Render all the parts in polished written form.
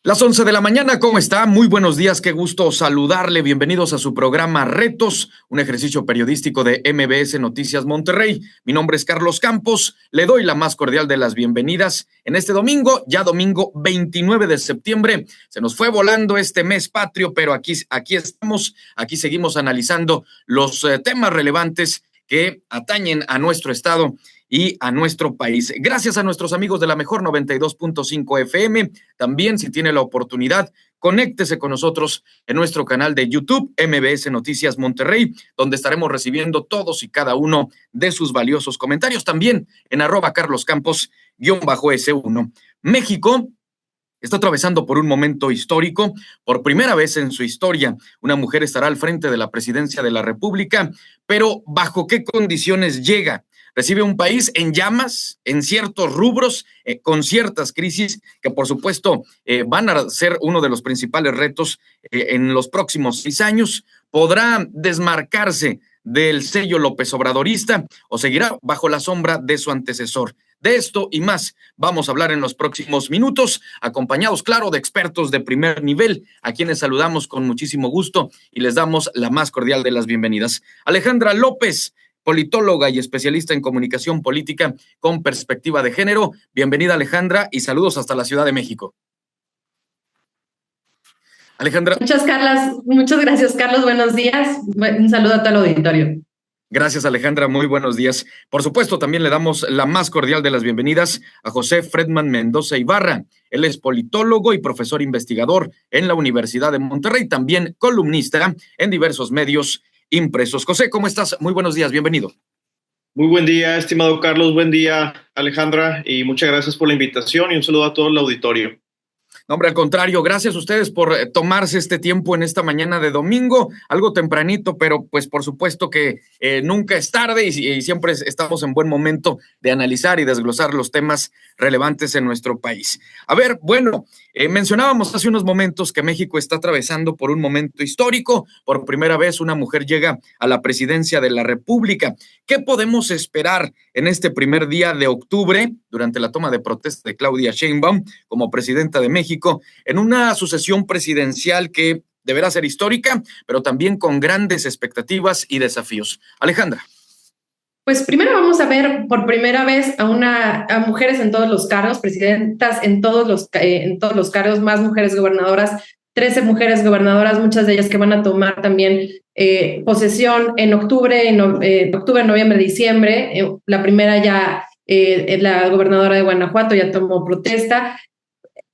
Las 11 de la mañana, ¿cómo está? Muy buenos días, qué gusto saludarle. Bienvenidos a su programa Retos, un ejercicio periodístico de MBS Noticias Monterrey. Mi nombre es Carlos Campos, le doy la más cordial de las bienvenidas en este domingo, ya domingo 29 de septiembre. Se nos fue volando este mes patrio, pero aquí estamos, aquí seguimos analizando los temas relevantes que atañen a nuestro estado y a nuestro país. Gracias a nuestros amigos de la mejor 92.5 FM. También, si tiene la oportunidad, conéctese con nosotros en nuestro canal de YouTube, MBS Noticias Monterrey, donde estaremos recibiendo todos y cada uno de sus valiosos comentarios. También en @carloscampos_S1. México está atravesando por un momento histórico. Por primera vez en su historia, una mujer estará al frente de la presidencia de la República, pero ¿bajo qué condiciones llega? Recibe un país en llamas, en ciertos rubros, con ciertas crisis que por supuesto van a ser uno de los principales retos en los próximos 6 años. ¿Podrá desmarcarse del sello López Obradorista o seguirá bajo la sombra de su antecesor? De esto y más vamos a hablar en los próximos minutos, acompañados, claro, de expertos de primer nivel, a quienes saludamos con muchísimo gusto y les damos la más cordial de las bienvenidas. Alejandra López, politóloga y especialista en comunicación política con perspectiva de género. Bienvenida, Alejandra, y saludos hasta la Ciudad de México. Alejandra. Muchas gracias, Carlos. Buenos días. Un saludo a todo el auditorio. Gracias, Alejandra. Muy buenos días. Por supuesto, también le damos la más cordial de las bienvenidas a José Fredman Mendoza Ibarra. Él es politólogo y profesor investigador en la Universidad de Monterrey, también columnista en diversos medios impresos. José, ¿cómo estás? Muy buenos días, bienvenido. Muy buen día, estimado Carlos. Buen día, Alejandra, y muchas gracias por la invitación y un saludo a todo el auditorio. No, hombre, al contrario, gracias a ustedes por tomarse este tiempo en esta mañana de domingo, algo tempranito, pero pues por supuesto que nunca es tarde y siempre estamos en buen momento de analizar y desglosar los temas relevantes en nuestro país. A ver, bueno, mencionábamos hace unos momentos que México está atravesando por un momento histórico. Por primera vez una mujer llega a la presidencia de la República. ¿Qué podemos esperar en este primer día de octubre, durante la toma de protesta de Claudia Sheinbaum como presidenta de México, en una sucesión presidencial que deberá ser histórica, pero también con grandes expectativas y desafíos? Alejandra. Pues primero vamos a ver por primera vez a mujeres en todos los cargos, presidentas en todos los cargos, más mujeres gobernadoras, 13 mujeres gobernadoras, muchas de ellas que van a tomar también posesión en octubre, noviembre, diciembre. La primera ya, la gobernadora de Guanajuato ya tomó protesta.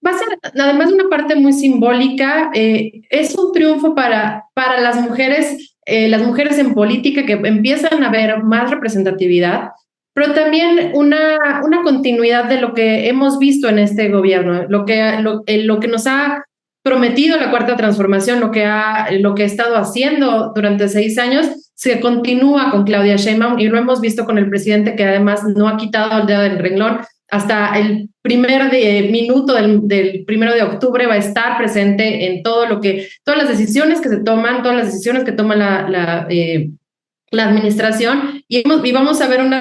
Va a ser además una parte muy simbólica. Es un triunfo para las mujeres en política, que empiezan a ver más representatividad, pero también una continuidad de lo que hemos visto en este gobierno, lo que nos ha prometido la Cuarta Transformación, lo que ha estado haciendo durante 6 años, se continúa con Claudia Sheinbaum, y lo hemos visto con el presidente, que además no ha quitado el dedo del renglón. Hasta el primer minuto del 1 de octubre va a estar presente en todas las decisiones que se toman, todas las decisiones que toma la administración, y vamos a ver un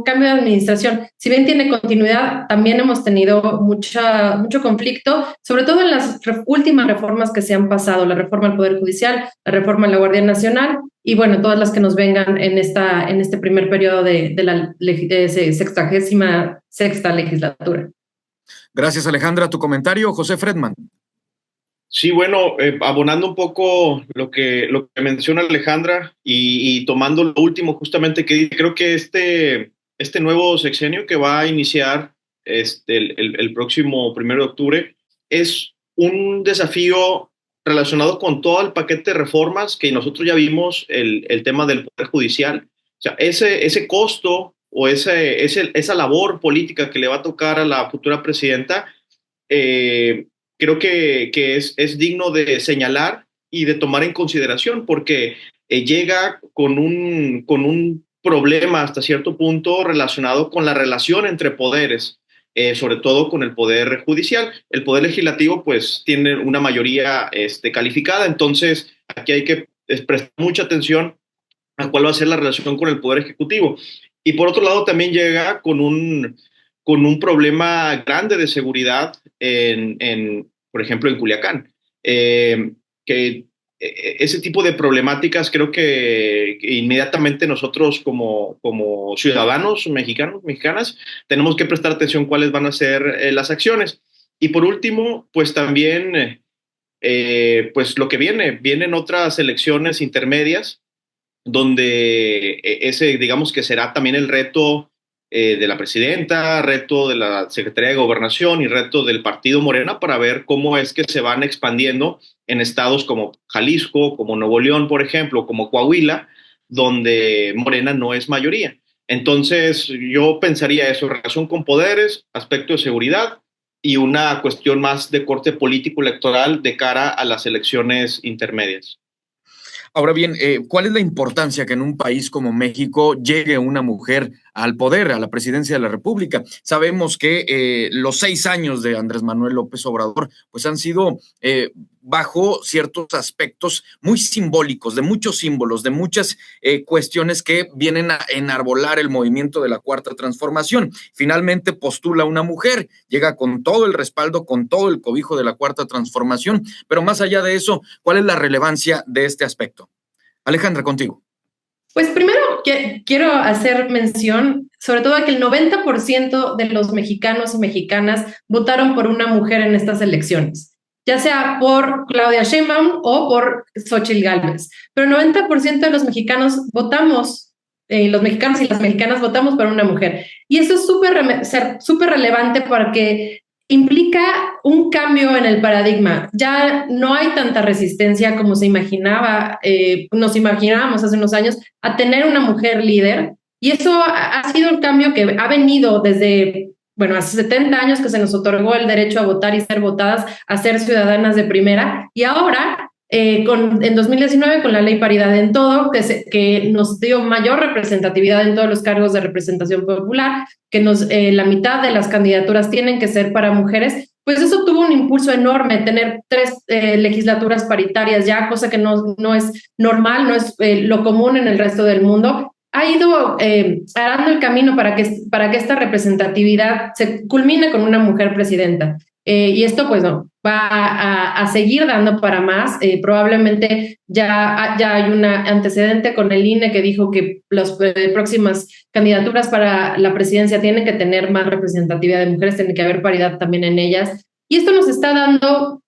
cambio de administración. Si bien tiene continuidad, también hemos tenido mucho conflicto, sobre todo en las últimas reformas que se han pasado, la reforma al Poder Judicial, la reforma a la Guardia Nacional, y bueno, todas las que nos vengan en este primer periodo de la 66ª legislatura. Gracias, Alejandra. Tu comentario, José Fredman. Sí, bueno, abonando un poco lo que menciona Alejandra y tomando lo último justamente que dice, creo que este nuevo sexenio que va a iniciar el próximo 1 de octubre es un desafío relacionado con todo el paquete de reformas que nosotros ya vimos, el tema del Poder Judicial. O sea, ese costo o esa labor política que le va a tocar a la futura presidenta, creo que es digno de señalar y de tomar en consideración, porque llega con un problema hasta cierto punto relacionado con la relación entre poderes, sobre todo con el Poder Judicial. El Poder Legislativo pues tiene una mayoría calificada, entonces aquí hay que prestar mucha atención a cuál va a ser la relación con el Poder Ejecutivo. Y por otro lado también llega con un problema grande de seguridad por ejemplo, en Culiacán. Que ese tipo de problemáticas creo que inmediatamente nosotros como ciudadanos mexicanas, tenemos que prestar atención cuáles van a ser las acciones. Y por último, pues también, pues lo que vienen otras elecciones intermedias, donde ese, digamos que será también el reto de la presidenta, reto de la Secretaría de Gobernación y reto del partido Morena para ver cómo es que se van expandiendo en estados como Jalisco, como Nuevo León, por ejemplo, como Coahuila, donde Morena no es mayoría. Entonces, yo pensaría eso, relación con poderes, aspecto de seguridad y una cuestión más de corte político electoral de cara a las elecciones intermedias. Ahora bien, ¿cuál es la importancia que en un país como México llegue una mujer al poder, a la presidencia de la República? Sabemos que los 6 años de Andrés Manuel López Obrador pues han sido bajo ciertos aspectos muy simbólicos, de muchos símbolos, de muchas cuestiones que vienen a enarbolar el movimiento de la Cuarta Transformación. Finalmente postula una mujer, llega con todo el respaldo, con todo el cobijo de la Cuarta Transformación, pero más allá de eso, ¿cuál es la relevancia de este aspecto? Alejandra, contigo. Pues primero quiero hacer mención, sobre todo, a que el 90% de los mexicanos y mexicanas votaron por una mujer en estas elecciones, ya sea por Claudia Sheinbaum o por Xóchitl Gálvez. Pero el 90% de los mexicanos votamos, los mexicanos y las mexicanas votamos por una mujer. Y eso es súper relevante porque implica un cambio en el paradigma. Ya no hay tanta resistencia como nos imaginábamos hace unos años a tener una mujer líder. Y eso ha sido un cambio que ha venido desde, hace 70 años que se nos otorgó el derecho a votar y ser votadas, a ser ciudadanas de primera. Y ahora, en 2019, con la ley paridad en todo, que nos dio mayor representatividad en todos los cargos de representación popular, que la mitad de las candidaturas tienen que ser para mujeres, pues eso tuvo un impulso enorme, tener 3 legislaturas paritarias ya, cosa que no es normal, no es lo común en el resto del mundo. Ha ido arando el camino para que esta representatividad se culmine con una mujer presidenta. Y esto pues no, va a seguir dando para más. Probablemente ya hay un antecedente con el INE que dijo que las próximas candidaturas para la presidencia tienen que tener más representatividad de mujeres, tiene que haber paridad también en ellas. Y esto nos está dando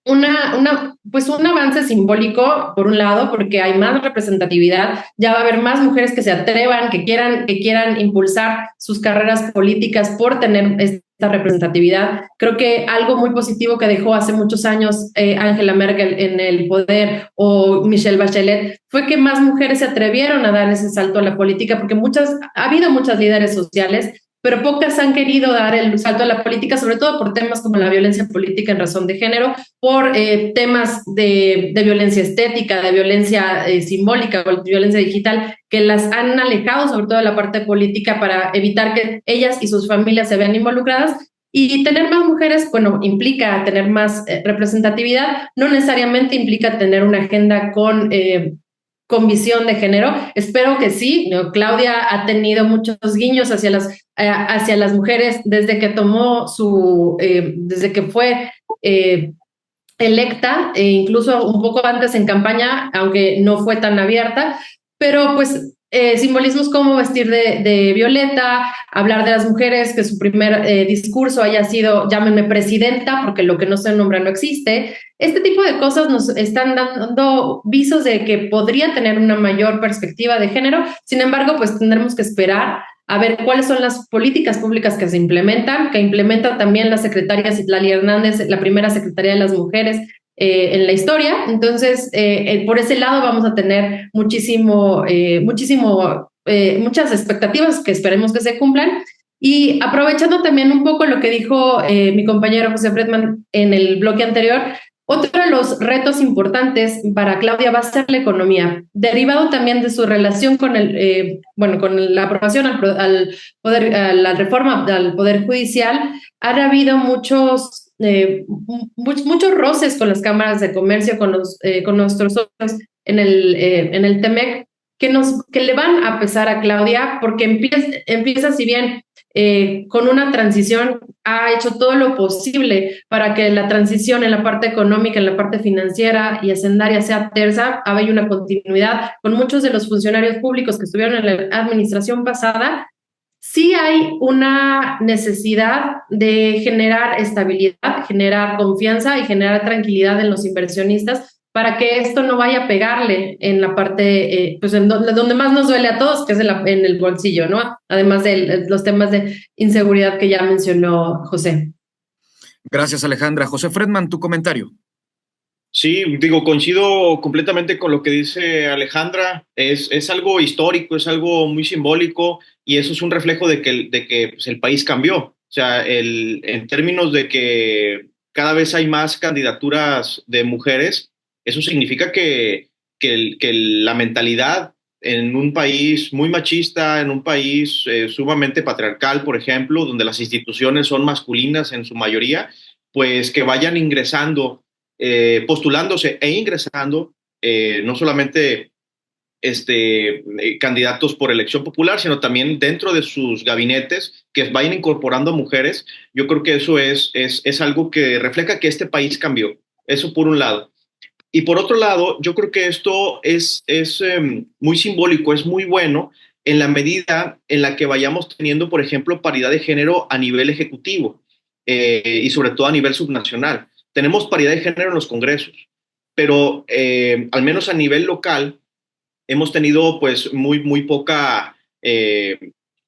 un avance simbólico, por un lado, porque hay más representatividad, ya va a haber más mujeres que se atrevan, que quieran impulsar sus carreras políticas por tener esta representatividad. Creo que algo muy positivo que dejó hace muchos años Angela Merkel en el poder o Michelle Bachelet fue que más mujeres se atrevieron a dar ese salto a la política, porque ha habido muchas líderes sociales, pero pocas han querido dar el salto a la política, sobre todo por temas como la violencia política en razón de género, por temas de violencia estética, de violencia simbólica o violencia digital, que las han alejado sobre todo de la parte política para evitar que ellas y sus familias se vean involucradas. Y tener más mujeres, implica tener más representatividad, no necesariamente implica tener una agenda con visión de género. Espero que sí. Claudia ha tenido muchos guiños hacia las mujeres desde que desde que fue electa, incluso un poco antes en campaña, aunque no fue tan abierta, pero pues simbolismos como vestir de violeta, hablar de las mujeres, que su primer discurso haya sido llámenme presidenta, porque lo que no se nombra no existe. Este tipo de cosas nos están dando visos de que podría tener una mayor perspectiva de género. Sin embargo, pues tendremos que esperar a ver cuáles son las políticas públicas que se implementan, que implementa también la secretaria Citlali Hernández, la primera secretaria de las mujeres en la historia. Entonces, por ese lado vamos a tener muchas expectativas que esperemos que se cumplan. Y aprovechando también un poco lo que dijo mi compañero José Fredman en el bloque anterior, otro de los retos importantes para Claudia va a ser la economía, derivado también de su relación con con la aprobación a la reforma al Poder Judicial. Ha habido muchos roces con las cámaras de comercio, con nuestros socios en el TEMEC, que le van a pesar a Claudia, porque empieza, si bien con una transición, ha hecho todo lo posible para que la transición en la parte económica, en la parte financiera y hacendaria sea tersa. Hay una continuidad con muchos de los funcionarios públicos que estuvieron en la administración pasada. Sí hay una necesidad de generar estabilidad, generar confianza y generar tranquilidad en los inversionistas para que esto no vaya a pegarle en la parte, pues en donde más nos duele a todos, que es en el bolsillo, ¿no? Además de los temas de inseguridad que ya mencionó José. Gracias, Alejandra. José Fredman, tu comentario. Sí, digo, coincido completamente con lo que dice Alejandra. Es algo histórico, es algo muy simbólico y eso es un reflejo de que pues, el país cambió. O sea, en términos de que cada vez hay más candidaturas de mujeres, eso significa que la mentalidad en un país muy machista, en un país sumamente patriarcal, por ejemplo, donde las instituciones son masculinas en su mayoría, pues que vayan ingresando postulándose e ingresando no solamente candidatos por elección popular, sino también dentro de sus gabinetes que vayan incorporando mujeres. Yo creo que eso es algo que refleja que este país cambió. Eso por un lado. Y por otro lado, yo creo que esto es muy simbólico, es muy bueno en la medida en la que vayamos teniendo, por ejemplo, paridad de género a nivel ejecutivo y sobre todo a nivel subnacional. Tenemos paridad de género en los congresos, pero al menos a nivel local hemos tenido pues muy poca,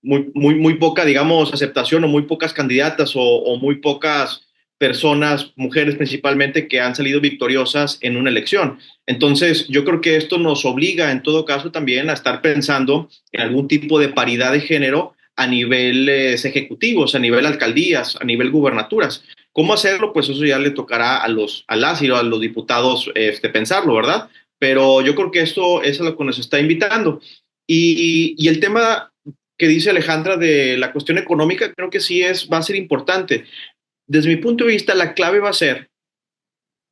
muy poca, digamos, aceptación o muy pocas candidatas o muy pocas personas, mujeres principalmente, que han salido victoriosas en una elección. Entonces, yo creo que esto nos obliga en todo caso también a estar pensando en algún tipo de paridad de género a niveles ejecutivos, a nivel alcaldías, a nivel gubernaturas. ¿Cómo hacerlo? Pues eso ya le tocará a las y a los diputados pensarlo, ¿verdad? Pero yo creo que esto es a lo que nos está invitando. Y el tema que dice Alejandra de la cuestión económica, creo que sí va a ser importante. Desde mi punto de vista, la clave va a ser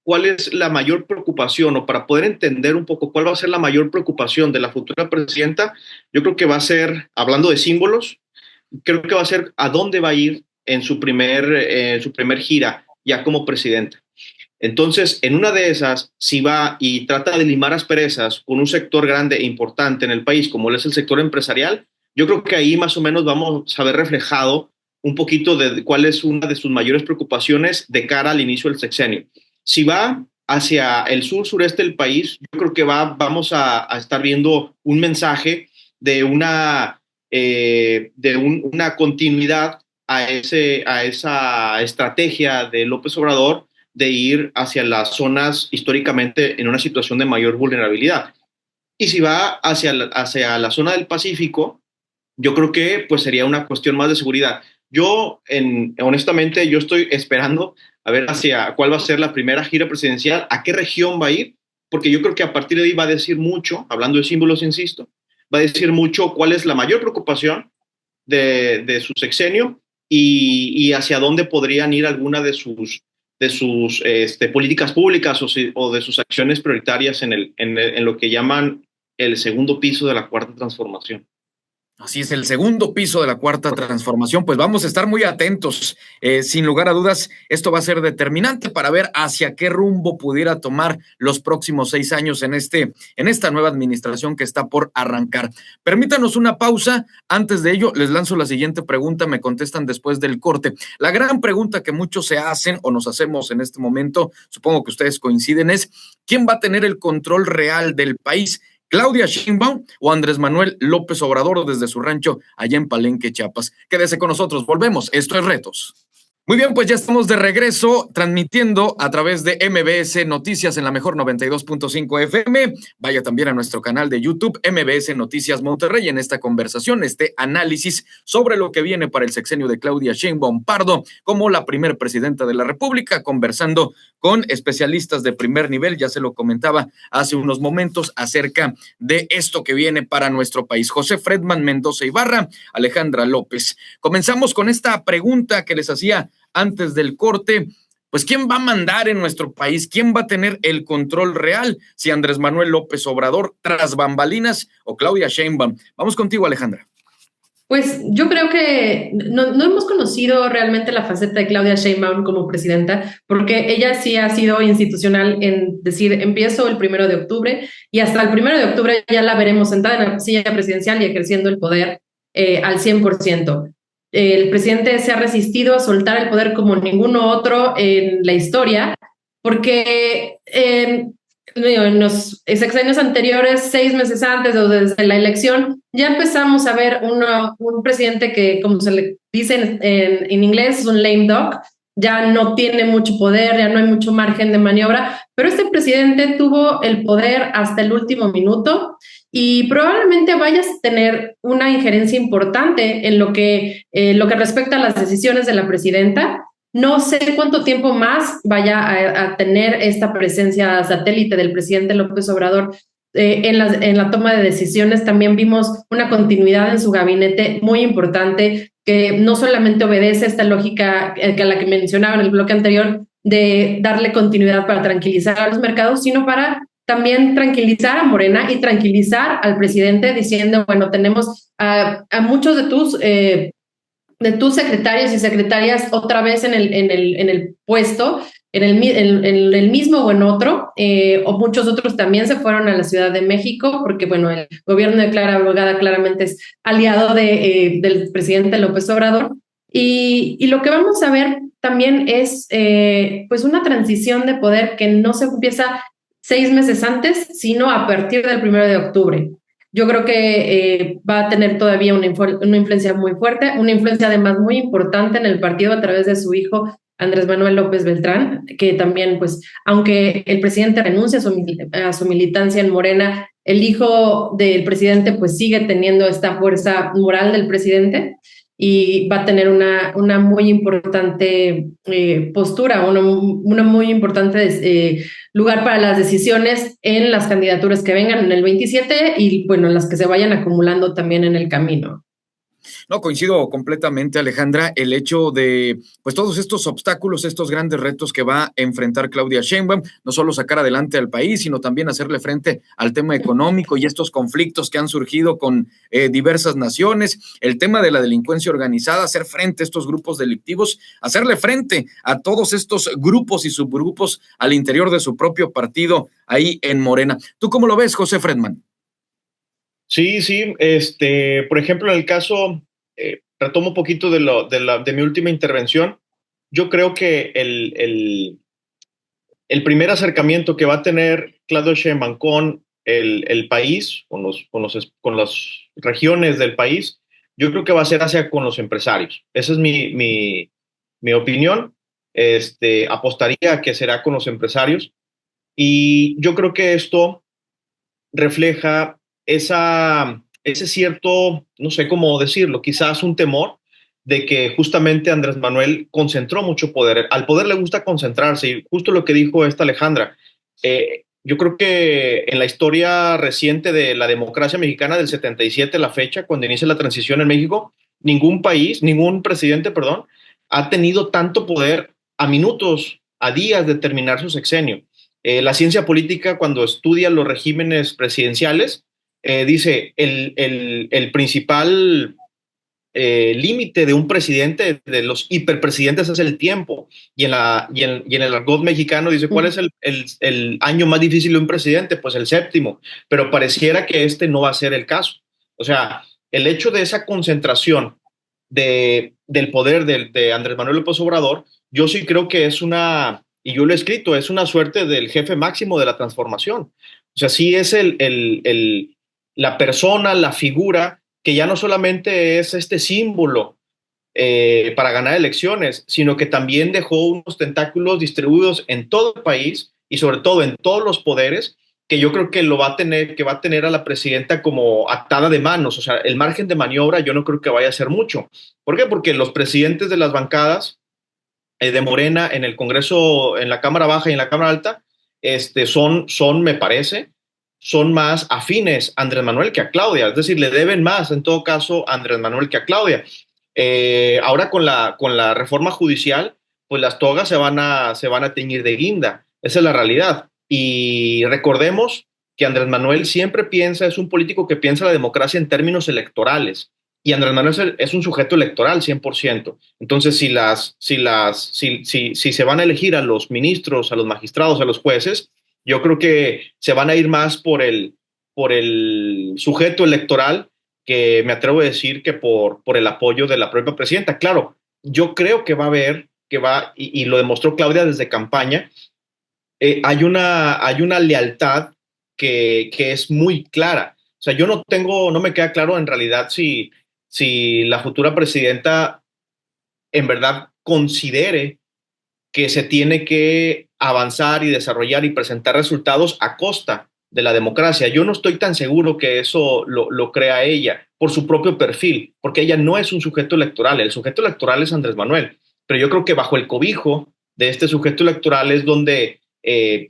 cuál es la mayor preocupación, o para poder entender un poco cuál va a ser la mayor preocupación de la futura presidenta. Yo creo que va a ser, hablando de símbolos, creo que va a ser a dónde va a ir en su primer gira ya como presidenta. Entonces, en una de esas, si va y trata de limar asperezas con un sector grande e importante en el país, como es el sector empresarial, yo creo que ahí más o menos vamos a ver reflejado un poquito de cuál es una de sus mayores preocupaciones de cara al inicio del sexenio. Si va hacia el sureste del país, yo creo que vamos a estar viendo un mensaje de una continuidad a esa estrategia de López Obrador de ir hacia las zonas históricamente en una situación de mayor vulnerabilidad. Y si va hacia la zona del Pacífico, yo creo que pues sería una cuestión más de seguridad. Honestamente, yo estoy esperando a ver hacia cuál va a ser la primera gira presidencial, a qué región va a ir, porque yo creo que a partir de ahí va a decir mucho, hablando de símbolos, insisto, va a decir mucho cuál es la mayor preocupación de su sexenio y hacia dónde podrían ir alguna de sus políticas públicas o de sus acciones prioritarias en lo que llaman el segundo piso de la cuarta transformación. Así es, el segundo piso de la cuarta transformación, pues vamos a estar muy atentos. Sin lugar a dudas, esto va a ser determinante para ver hacia qué rumbo pudiera tomar los próximos 6 años en esta nueva administración que está por arrancar. Permítanos una pausa. Antes de ello, les lanzo la siguiente pregunta, me contestan después del corte. La gran pregunta que muchos se hacen o nos hacemos en este momento, supongo que ustedes coinciden, es ¿quién va a tener el control real del país? ¿Claudia Sheinbaum o Andrés Manuel López Obrador desde su rancho allá en Palenque, Chiapas? Quédese con nosotros, volvemos. Esto es Retos. Muy bien, pues ya estamos de regreso transmitiendo a través de MBS Noticias en la mejor 92.5 FM. Vaya también a nuestro canal de YouTube, MBS Noticias Monterrey, en esta conversación, este análisis sobre lo que viene para el sexenio de Claudia Sheinbaum Pardo como la primera presidenta de la República, conversando con especialistas de primer nivel, ya se lo comentaba hace unos momentos, acerca de esto que viene para nuestro país. José Fredman Mendoza Ibarra, Alejandra López. Comenzamos con esta pregunta que les hacía antes del corte. Pues ¿quién va a mandar en nuestro país? ¿Quién va a tener el control real? Si Andrés Manuel López Obrador tras bambalinas o Claudia Sheinbaum. Vamos contigo, Alejandra. Pues yo creo que no hemos conocido realmente la faceta de Claudia Sheinbaum como presidenta, porque ella sí ha sido institucional en decir, empiezo el 1 de octubre y hasta el 1 de octubre ya la veremos sentada en la silla presidencial y ejerciendo el poder al 100%. El presidente se ha resistido a soltar el poder como ninguno otro en la historia, porque en los sexenios anteriores, 6 meses antes o desde la elección, ya empezamos a ver un presidente que, como se le dice en inglés, es un lame duck, ya no tiene mucho poder, ya no hay mucho margen de maniobra, pero este presidente tuvo el poder hasta el último minuto y probablemente vayas a tener una injerencia importante en lo que respecta a las decisiones de la presidenta. No sé cuánto tiempo más vaya a tener esta presencia satélite del presidente López Obrador en la toma de decisiones. También vimos una continuidad en su gabinete muy importante que no solamente obedece esta lógica que a la que mencionaba en el bloque anterior de darle continuidad para tranquilizar a los mercados, sino para también tranquilizar a Morena y tranquilizar al presidente diciendo, bueno, tenemos a muchos de tus secretarios y secretarias otra vez en el puesto, en el mismo o en otro, o muchos otros también se fueron a la Ciudad de México, porque bueno, el gobierno de Clara Brugada claramente es aliado del presidente López Obrador, y lo que vamos a ver también es pues una transición de poder que no se empieza 6 meses antes, sino a partir del 1 de octubre. Yo creo que va a tener todavía una influencia muy fuerte, una influencia además muy importante en el partido a través de su hijo Andrés Manuel López Beltrán, que también, pues, aunque el presidente renuncia a su militancia en Morena, el hijo del presidente pues sigue teniendo esta fuerza moral del presidente y va a tener una muy importante postura, una muy importante lugar para las decisiones en las candidaturas que vengan en el 27 y bueno, las que se vayan acumulando también en el camino. No, coincido completamente, Alejandra, el hecho de, pues, todos estos obstáculos, estos grandes retos que va a enfrentar Claudia Sheinbaum, no solo sacar adelante al país, sino también hacerle frente al tema económico y estos conflictos que han surgido con diversas naciones, el tema de la delincuencia organizada, hacer frente a estos grupos delictivos, hacerle frente a todos estos grupos y subgrupos al interior de su propio partido ahí en Morena. ¿Tú cómo lo ves, José Fredman? Sí, sí, por ejemplo, en el caso, retomo un poquito de mi última intervención. Yo creo que el primer acercamiento que va a tener Claudio Sheinbaum con el país, con las regiones del país, yo creo que va a ser con los empresarios. Esa es mi opinión. Apostaría a que será con los empresarios. Y yo creo que esto refleja ese cierto, no sé cómo decirlo, quizás un temor de que justamente Andrés Manuel concentró mucho poder. Al poder le gusta concentrarse, y justo lo que dijo esta Alejandra. Yo creo que en la historia reciente de la democracia mexicana del 77, la fecha, cuando inicia la transición en México, ningún presidente, perdón, ha tenido tanto poder a minutos, a días de terminar su sexenio. La ciencia política, cuando estudia los regímenes presidenciales, dice el principal límite de un presidente, de los hiperpresidentes, es el tiempo. Y en el argot mexicano dice, ¿cuál es el año más difícil de un presidente? Pues el séptimo. Pero pareciera que este no va a ser el caso. O sea, el hecho de esa concentración del poder de Andrés Manuel López Obrador, yo sí creo que y yo lo he escrito, es una suerte del jefe máximo de la transformación. O sea, sí es la persona, la figura, que ya no solamente es este símbolo para ganar elecciones, sino que también dejó unos tentáculos distribuidos en todo el país y sobre todo en todos los poderes, que yo creo que va a tener a la presidenta como atada de manos. O sea, el margen de maniobra yo no creo que vaya a ser mucho. ¿Por qué? Porque los presidentes de las bancadas de Morena en el Congreso, en la Cámara Baja y en la Cámara Alta, me parece, son más afines a Andrés Manuel que a Claudia. Es decir, le deben más, en todo caso, a Andrés Manuel que a Claudia. Ahora con la reforma judicial, pues las togas se van a teñir de guinda. Esa es la realidad. Y recordemos que Andrés Manuel siempre es un político que piensa la democracia en términos electorales. y Andrés Manuel es un sujeto electoral 100%. Entonces, si se van a elegir a los ministros, a los magistrados, a los jueces, yo creo que se van a ir más por el sujeto electoral, que me atrevo a decir que por el apoyo de la propia presidenta. Claro, yo creo que va a haber, y lo demostró Claudia desde campaña, hay una lealtad que es muy clara. O sea, no me queda claro en realidad si la futura presidenta en verdad considere que se tiene que avanzar y desarrollar y presentar resultados a costa de la democracia. Yo no estoy tan seguro que eso lo crea ella por su propio perfil, porque ella no es un sujeto electoral. El sujeto electoral es Andrés Manuel, pero yo creo que bajo el cobijo de este sujeto electoral es donde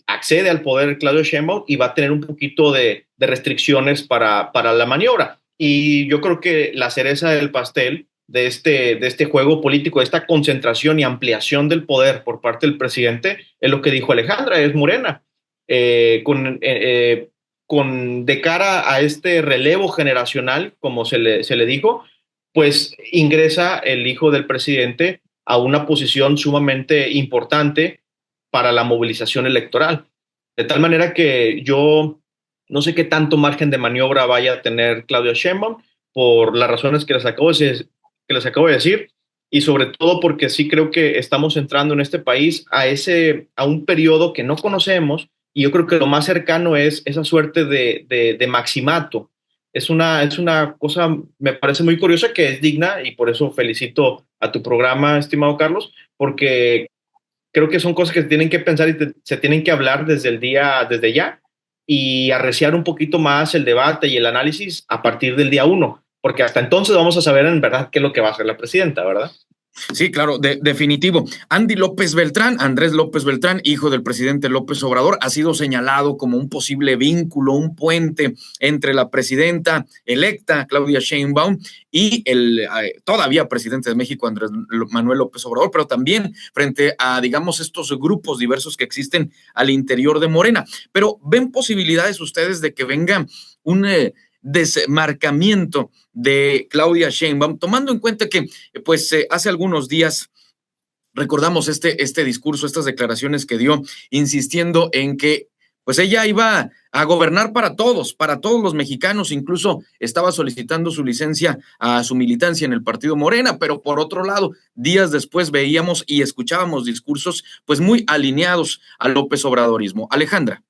accede al poder Claudia Sheinbaum y va a tener un poquito de restricciones para la maniobra. Y yo creo que la cereza del pastel de este juego político, de esta concentración y ampliación del poder por parte del presidente, es lo que dijo Alejandra, es Morena. De cara a este relevo generacional, como se le dijo, pues ingresa el hijo del presidente a una posición sumamente importante para la movilización electoral. De tal manera que yo no sé qué tanto margen de maniobra vaya a tener Claudia Sheinbaum por las razones que les acabo de decir, y sobre todo porque sí creo que estamos entrando en este país a un periodo que no conocemos, y yo creo que lo más cercano es esa suerte de maximato. Es una cosa, me parece muy curiosa, que es digna, y por eso felicito a tu programa, estimado Carlos, porque creo que son cosas que se tienen que pensar y se tienen que hablar desde ya, y arreciar un poquito más el debate y el análisis a partir del día uno, porque hasta entonces vamos a saber en verdad qué es lo que va a hacer la presidenta, ¿verdad? Sí, claro, definitivo. Andrés López Beltrán, hijo del presidente López Obrador, ha sido señalado como un posible vínculo, un puente entre la presidenta electa, Claudia Sheinbaum, y el todavía presidente de México, Andrés Manuel López Obrador, pero también frente a, digamos, estos grupos diversos que existen al interior de Morena. Pero ¿ven posibilidades ustedes de que venga un desmarcamiento de Claudia Sheinbaum, tomando en cuenta que pues hace algunos días recordamos este discurso, estas declaraciones que dio, insistiendo en que pues ella iba a gobernar para todos los mexicanos, incluso estaba solicitando su licencia a su militancia en el partido Morena, pero por otro lado, días después veíamos y escuchábamos discursos pues muy alineados al López Obradorismo. Alejandra.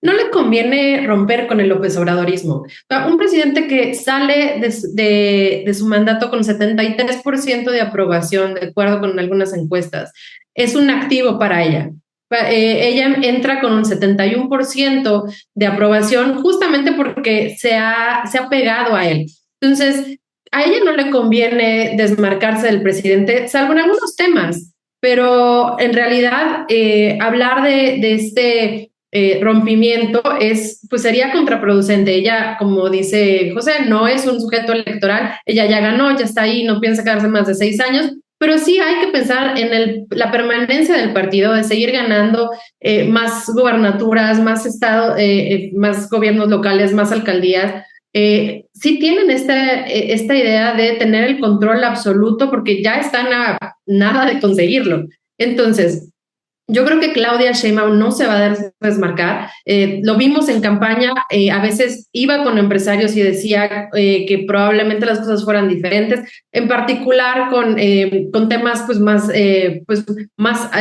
No le conviene romper con el López Obradorismo. Un presidente que sale de su mandato con 73% de aprobación, de acuerdo con algunas encuestas, es un activo para ella. Ella entra con un 71% de aprobación justamente porque se ha pegado a él. Entonces, a ella no le conviene desmarcarse del presidente, salvo en algunos temas, pero en realidad hablar de este rompimiento pues sería contraproducente. Ella, como dice José, no es un sujeto electoral, ella ya ganó, ya está ahí, no piensa quedarse más de 6 años, pero sí hay que pensar en la permanencia del partido, de seguir ganando más gubernaturas, más más gobiernos locales, más alcaldías. Sí tienen esta idea de tener el control absoluto porque ya están a nada de conseguirlo. Entonces, yo creo que Claudia Sheinbaum no se va a desmarcar. Lo vimos en campaña, a veces iba con empresarios y decía que probablemente las cosas fueran diferentes, en particular con temas pues más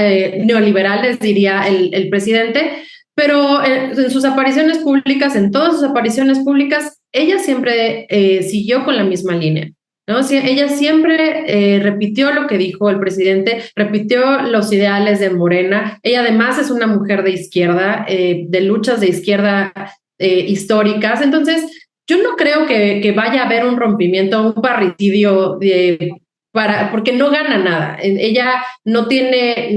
neoliberales, diría el presidente, pero en sus apariciones públicas, en todas sus apariciones públicas, ella siempre siguió con la misma línea, ¿no? Sí, ella siempre repitió lo que dijo el presidente, repitió los ideales de Morena. Ella además es una mujer de izquierda, de luchas de izquierda históricas. Entonces, yo no creo que vaya a haber un rompimiento, un parricidio porque no gana nada. Ella no tiene,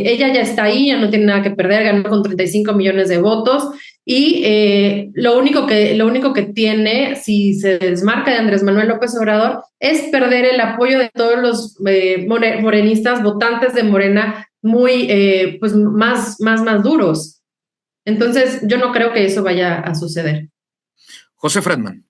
ella ya está ahí, ya no tiene nada que perder, ganó con 35 millones de votos. Y lo único que tiene, si se desmarca de Andrés Manuel López Obrador, es perder el apoyo de todos los morenistas, votantes de Morena, muy pues más duros. Entonces, yo no creo que eso vaya a suceder. José Fredman.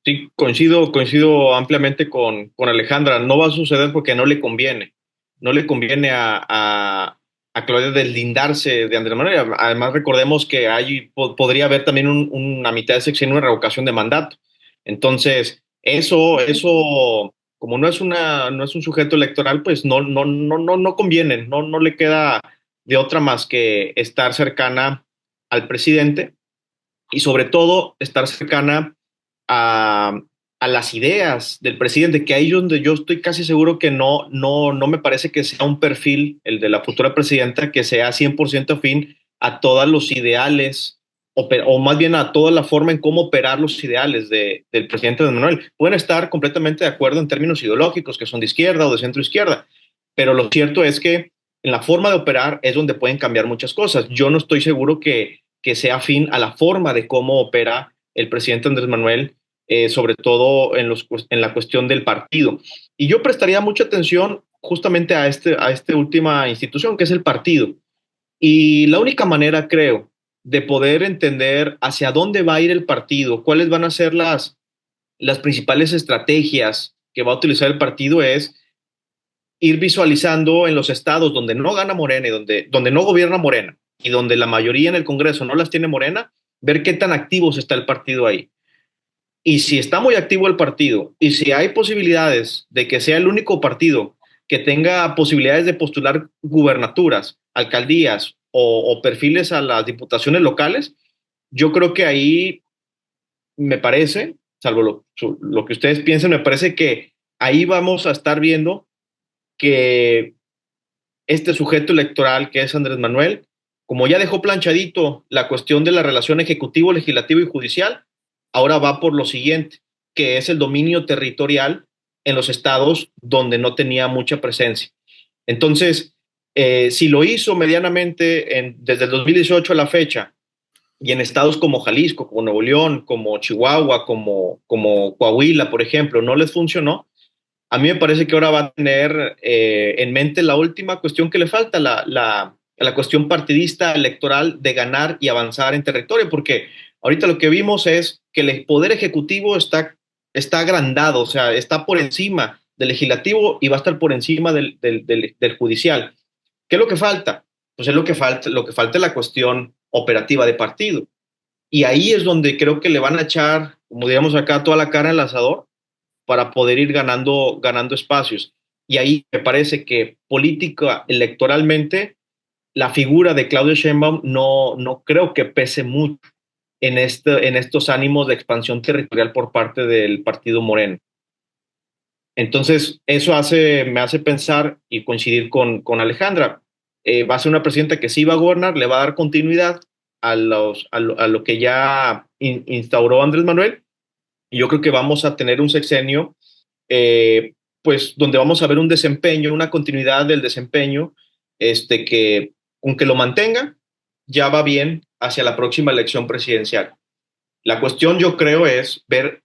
Sí, coincido ampliamente con Alejandra. No va a suceder porque no le conviene. No le conviene a Claudia deslindarse de Andrés Manuel. Además, recordemos que podría haber también una mitad de sexenio, una revocación de mandato. Entonces, como no es un sujeto electoral, pues no conviene, no le queda de otra más que estar cercana al presidente y sobre todo estar cercana a, a las ideas del presidente, que ahí es donde yo estoy casi seguro que no me parece que sea un perfil, el de la futura presidenta, que sea 100% afín a todos los ideales, o más bien a toda la forma en cómo operar los ideales del presidente de Manuel. Pueden estar completamente de acuerdo en términos ideológicos, que son de izquierda o de centro izquierda, pero lo cierto es que en la forma de operar es donde pueden cambiar muchas cosas. Yo no estoy seguro que sea afín a la forma de cómo opera el presidente Andrés Manuel, sobre todo en la cuestión del partido. Y yo prestaría mucha atención justamente a esta última institución, que es el partido. Y la única manera, creo, de poder entender hacia dónde va a ir el partido, cuáles van a ser las principales estrategias que va a utilizar el partido, es ir visualizando en los estados donde no gana Morena y donde no gobierna Morena y donde la mayoría en el Congreso no las tiene Morena, ver qué tan activos está el partido ahí. Y si está muy activo el partido y si hay posibilidades de que sea el único partido que tenga posibilidades de postular gubernaturas, alcaldías o perfiles a las diputaciones locales, yo creo que ahí me parece, salvo lo que ustedes piensen, me parece que ahí vamos a estar viendo que este sujeto electoral que es Andrés Manuel, como ya dejó planchadito la cuestión de la relación ejecutivo, legislativo y judicial, ahora va por lo siguiente, que es el dominio territorial en los estados donde no tenía mucha presencia. Entonces, si lo hizo medianamente desde el 2018 a la fecha, y en estados como Jalisco, como Nuevo León, como Chihuahua, como Coahuila, por ejemplo, no les funcionó, a mí me parece que ahora va a tener en mente la última cuestión que le falta, la cuestión partidista electoral de ganar y avanzar en territorio, porque ahorita lo que vimos es que el poder ejecutivo está agrandado, o sea, está por encima del legislativo y va a estar por encima del judicial. ¿Qué es lo que falta? Pues es lo que falta es la cuestión operativa de partido. Y ahí es donde creo que le van a echar, como diríamos acá, toda la cara en el asador para poder ir ganando espacios. Y ahí me parece que política, electoralmente, la figura de Claudia Sheinbaum no creo que pese mucho en estos ánimos de expansión territorial por parte del partido Moreno. Entonces, eso me hace pensar y coincidir con Alejandra. Va a ser una presidenta que sí va a gobernar, le va a dar continuidad a lo que ya instauró Andrés Manuel, y yo creo que vamos a tener un sexenio, pues, donde vamos a ver un desempeño, una continuidad del desempeño, que aunque lo mantenga, ya va bien hacia la próxima elección presidencial. La cuestión, yo creo, es ver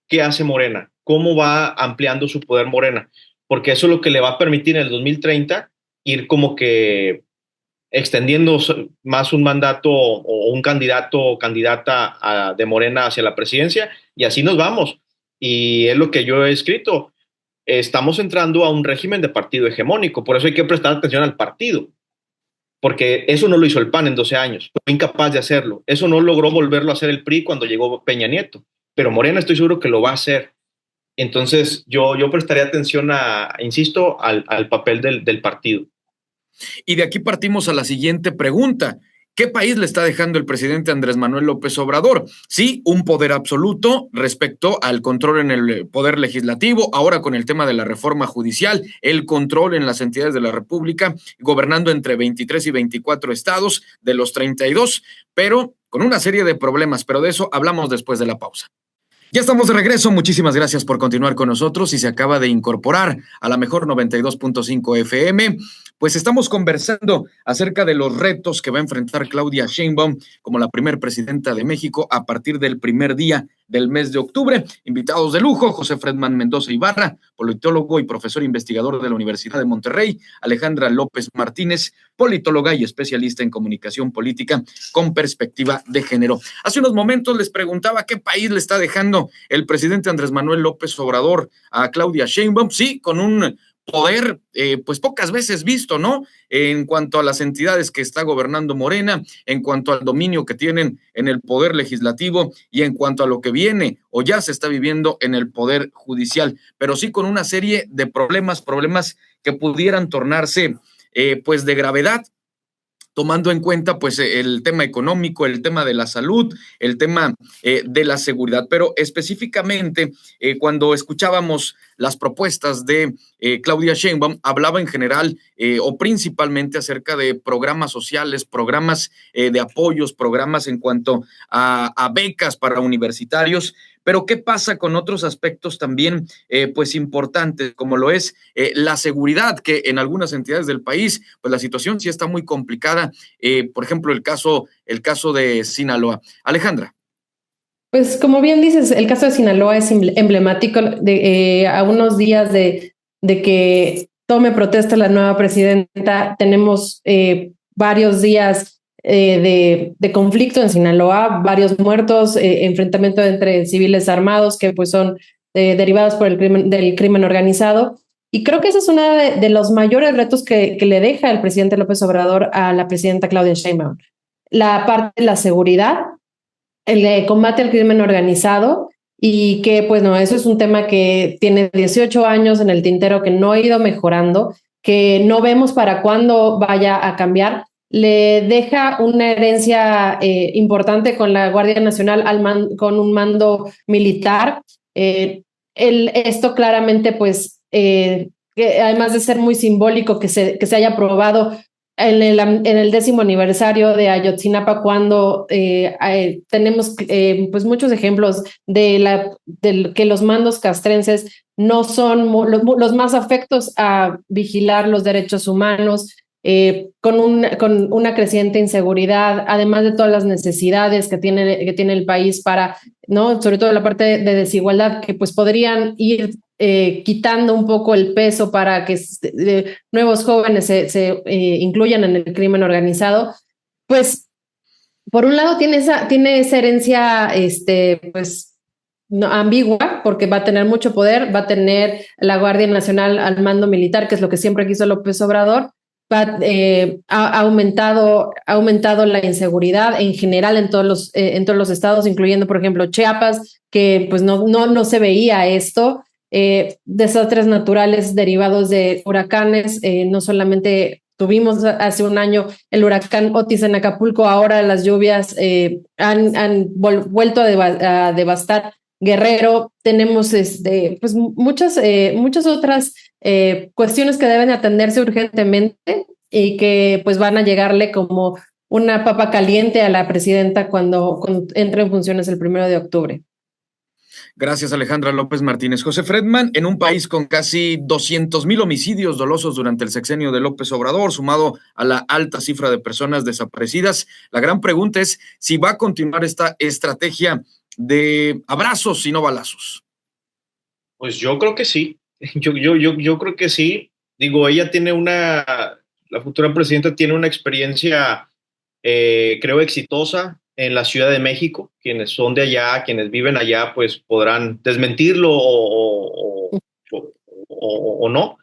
qué hace Morena, cómo va ampliando su poder Morena, porque eso es lo que le va a permitir en el 2030 ir como que extendiendo más un mandato o un candidato o candidata de Morena hacia la presidencia, y así nos vamos. Y es lo que yo he escrito. Estamos entrando a un régimen de partido hegemónico, por eso hay que prestar atención al partido, porque eso no lo hizo el PAN en 12 años, fue incapaz de hacerlo. Eso no logró volverlo a hacer el PRI cuando llegó Peña Nieto, pero Morena estoy seguro que lo va a hacer. Entonces yo prestaría atención insisto, al papel del partido. Y de aquí partimos a la siguiente pregunta. ¿Qué país le está dejando el presidente Andrés Manuel López Obrador? Sí, un poder absoluto respecto al control en el poder legislativo, ahora con el tema de la reforma judicial, el control en las entidades de la República, gobernando entre 23 y 24 estados de los 32, pero con una serie de problemas, pero de eso hablamos después de la pausa. Ya estamos de regreso, muchísimas gracias por continuar con nosotros. Si se acaba de incorporar a la mejor 92.5 FM, Pues estamos conversando acerca de los retos que va a enfrentar Claudia Sheinbaum como la primer presidenta de México a partir del primer día del mes de octubre. Invitados de lujo: José Fredman Mendoza Ibarra, politólogo y profesor investigador de la Universidad de Monterrey; Alejandra López Martínez, politóloga y especialista en comunicación política con perspectiva de género. Hace unos momentos les preguntaba qué país le está dejando el presidente Andrés Manuel López Obrador a Claudia Sheinbaum. Sí, con un poder pues pocas veces visto, ¿no? En cuanto a las entidades que está gobernando Morena, en cuanto al dominio que tienen en el poder legislativo y en cuanto a lo que viene o ya se está viviendo en el poder judicial, pero sí con una serie de problemas que pudieran tornarse pues de gravedad, tomando en cuenta pues el tema económico, el tema de la salud, el tema de la seguridad. Pero específicamente cuando escuchábamos las propuestas de Claudia Sheinbaum, hablaba en general o principalmente acerca de programas sociales, programas de apoyos, programas en cuanto a becas para universitarios. Pero ¿qué pasa con otros aspectos también pues importantes, como lo es la seguridad, que en algunas entidades del país pues la situación sí está muy complicada? Por ejemplo, el caso de Sinaloa. Alejandra. Pues como bien dices, el caso de Sinaloa es emblemático a unos días de que tome protesta la nueva presidenta. Tenemos varios días de conflicto en Sinaloa, varios muertos, enfrentamiento entre civiles armados que pues son derivados por del crimen organizado. Y creo que ese es uno de los mayores retos que le deja el presidente López Obrador a la presidenta Claudia Sheinbaum. La parte de la seguridad, el combate al crimen organizado, y que pues no, eso es un tema que tiene 18 años en el tintero, que no ha ido mejorando, que no vemos para cuándo vaya a cambiar. Le deja una herencia importante con la Guardia Nacional, con un mando militar. Esto claramente pues que además de ser muy simbólico que se haya aprobado en el 10º aniversario de Ayotzinapa, cuando tenemos pues muchos ejemplos de que los mandos castrenses no son los más afectos a vigilar los derechos humanos, con una creciente inseguridad, además de todas las necesidades que tiene el país para, ¿no? Sobre todo la parte de desigualdad, que pues podrían ir quitando un poco el peso para que nuevos jóvenes se incluyan en el crimen organizado. Pues por un lado tiene esa herencia pues no, ambigua, porque va a tener mucho poder, va a tener la Guardia Nacional al mando militar, que es lo que siempre quiso López Obrador. Ha aumentado la inseguridad en general en todos los estados, incluyendo por ejemplo Chiapas, que pues no se veía esto. Desastres naturales derivados de huracanes, no solamente tuvimos hace un año el huracán Otis en Acapulco, ahora las lluvias han vuelto a devastar Guerrero. Tenemos pues muchas otras cuestiones que deben atenderse urgentemente y que pues van a llegarle como una papa caliente a la presidenta cuando entre en funciones el 1 de octubre. Gracias, Alejandra López Martínez. José Fredman, en un país con casi 200,000 homicidios dolosos durante el sexenio de López Obrador, sumado a la alta cifra de personas desaparecidas, la gran pregunta es si va a continuar esta estrategia de abrazos y no balazos. Pues yo creo que sí. Yo creo que sí. Digo, la futura presidenta tiene una experiencia, creo, exitosa en la Ciudad de México. Quienes son de allá, quienes viven allá, pues podrán desmentirlo o no.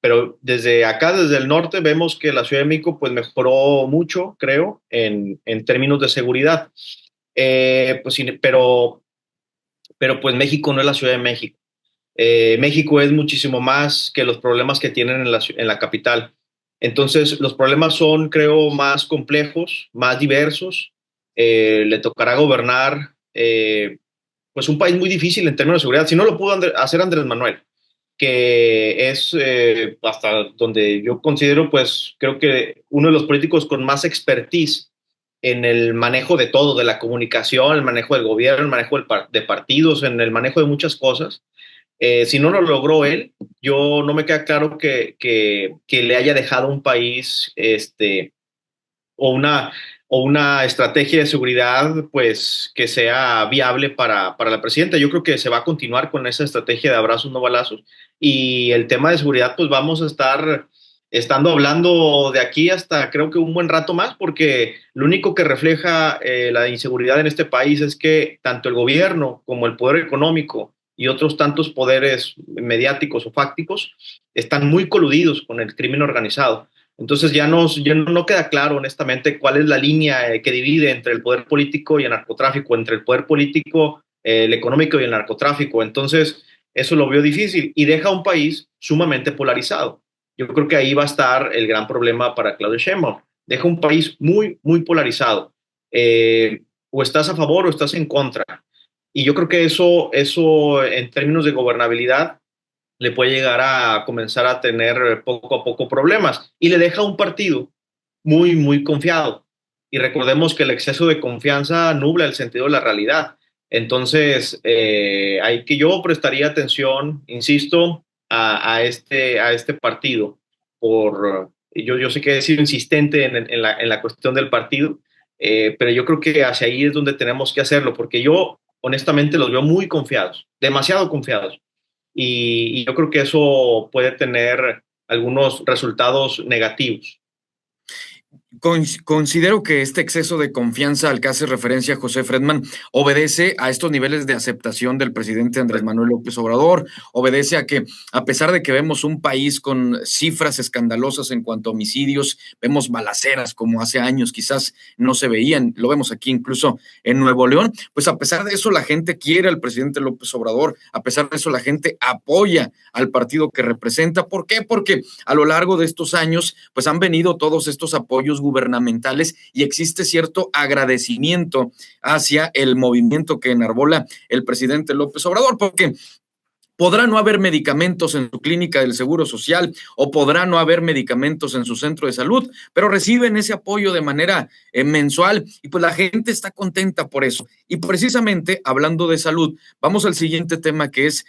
Pero desde acá, desde el norte, vemos que la Ciudad de México pues mejoró mucho, creo, en términos de seguridad. Pero pues México no es la Ciudad de México. México es muchísimo más que los problemas que tienen en la capital. Entonces, los problemas son, creo, más complejos, más diversos. Le tocará gobernar pues un país muy difícil en términos de seguridad. Si no lo pudo hacer Andrés Manuel, que es hasta donde yo considero, pues creo que uno de los políticos con más expertise en el manejo de todo, de la comunicación, el manejo del gobierno, el manejo de partidos, en el manejo de muchas cosas. Si no lo logró él, yo no me queda claro que le haya dejado un país o una, o una estrategia de seguridad pues que sea viable para la presidenta. Yo creo que se va a continuar con esa estrategia de abrazos no balazos. Y el tema de seguridad pues vamos a estar estando hablando de aquí hasta creo que un buen rato más, porque lo único que refleja la inseguridad en este país es que tanto el gobierno como el poder económico y otros tantos poderes mediáticos o fácticos están muy coludidos con el crimen organizado. Entonces ya no queda claro, honestamente, cuál es la línea que divide entre el poder político y el narcotráfico, entre el poder político, el económico y el narcotráfico. Entonces, eso lo veo difícil y deja un país sumamente polarizado. Yo creo que ahí va a estar el gran problema para Claudia Sheinbaum. Deja un país muy, muy polarizado. O estás a favor o estás en contra. Y yo creo que eso en términos de gobernabilidad, le puede llegar a comenzar a tener poco a poco problemas y le deja un partido muy, muy confiado. Y recordemos que el exceso de confianza nubla el sentido de la realidad. Entonces, hay que yo prestaría atención, insisto, a este partido. Yo sé que he sido insistente en la cuestión del partido, pero yo creo que hacia ahí es donde tenemos que hacerlo, porque yo honestamente los veo muy confiados, demasiado confiados y yo creo que eso puede tener algunos resultados negativos. Considero que este exceso de confianza al que hace referencia José Fredman obedece a estos niveles de aceptación del presidente Andrés Manuel López Obrador, obedece a que, a pesar de que vemos un país con cifras escandalosas en cuanto a homicidios, vemos balaceras como hace años quizás no se veían, lo vemos aquí incluso en Nuevo León, pues a pesar de eso la gente quiere al presidente López Obrador, a pesar de eso la gente apoya al partido que representa. ¿Por qué? Porque a lo largo de estos años pues han venido todos estos apoyos gubernamentales y existe cierto agradecimiento hacia el movimiento que enarbola el presidente López Obrador, porque podrá no haber medicamentos en su clínica del Seguro Social o podrá no haber medicamentos en su centro de salud, pero reciben ese apoyo de manera mensual y pues la gente está contenta por eso. Y precisamente hablando de salud, vamos al siguiente tema que es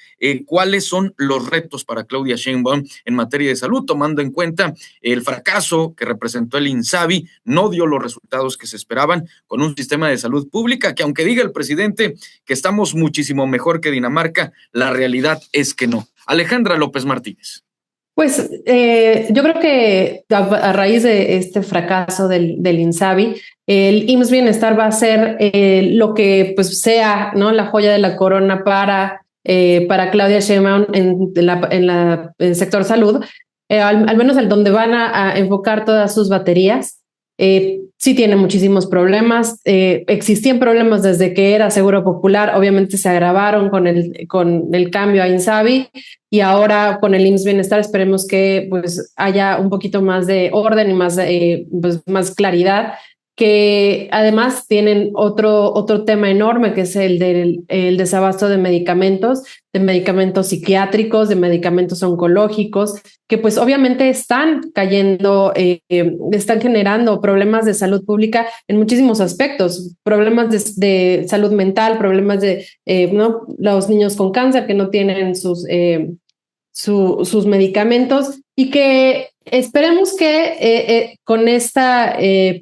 cuáles son los retos para Claudia Sheinbaum en materia de salud, tomando en cuenta el fracaso que representó el INSABI, no dio los resultados que se esperaban con un sistema de salud pública que aunque diga el presidente que estamos muchísimo mejor que Dinamarca, la realidad es que no. Alejandra López Martínez. Pues yo creo que a raíz de este fracaso del INSABI, el IMSS Bienestar va a ser lo que pues sea, ¿no?, la joya de la corona para Claudia Sheinbaum en el sector salud, al menos el donde van a enfocar todas sus baterías. Sí tiene muchísimos problemas. Existían problemas desde que era Seguro Popular, obviamente se agravaron con el cambio a INSABI y ahora con el IMSS Bienestar esperemos que pues haya un poquito más de orden y pues, más claridad, que además tienen otro tema enorme que es el desabasto de medicamentos psiquiátricos, de medicamentos oncológicos, que pues obviamente están cayendo, están generando problemas de salud pública en muchísimos aspectos, problemas de salud mental, problemas de ¿no?, los niños con cáncer que no tienen sus medicamentos y que esperemos que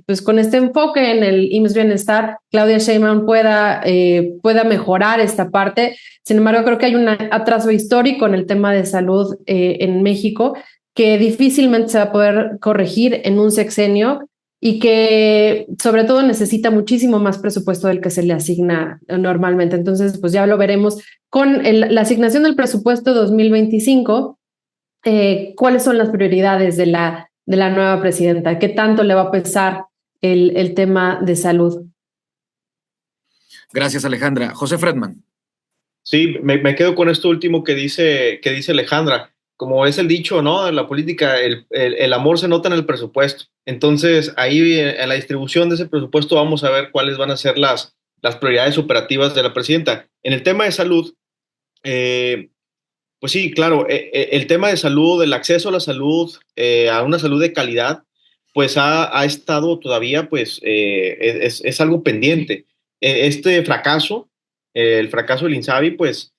pues con este enfoque en el IMSS Bienestar, Claudia Sheinbaum pueda mejorar esta parte. Sin embargo, creo que hay un atraso histórico en el tema de salud en México que difícilmente se va a poder corregir en un sexenio y que sobre todo necesita muchísimo más presupuesto del que se le asigna normalmente. Entonces, pues ya lo veremos con la asignación del presupuesto 2025. ¿Cuáles son las prioridades de la nueva presidenta? ¿Qué tanto le va a pesar el tema de salud? Gracias, Alejandra. José Fredman. Sí, me quedo con esto último que dice Alejandra. Como es el dicho, ¿no?, en la política, el amor se nota en el presupuesto. Entonces, ahí en la distribución de ese presupuesto vamos a ver cuáles van a ser las prioridades operativas de la presidenta. En el tema de salud, pues sí, claro, el tema de salud, el acceso a la salud, a una salud de calidad, pues ha estado todavía, pues, es algo pendiente. Este fracaso, el fracaso del INSABI, pues,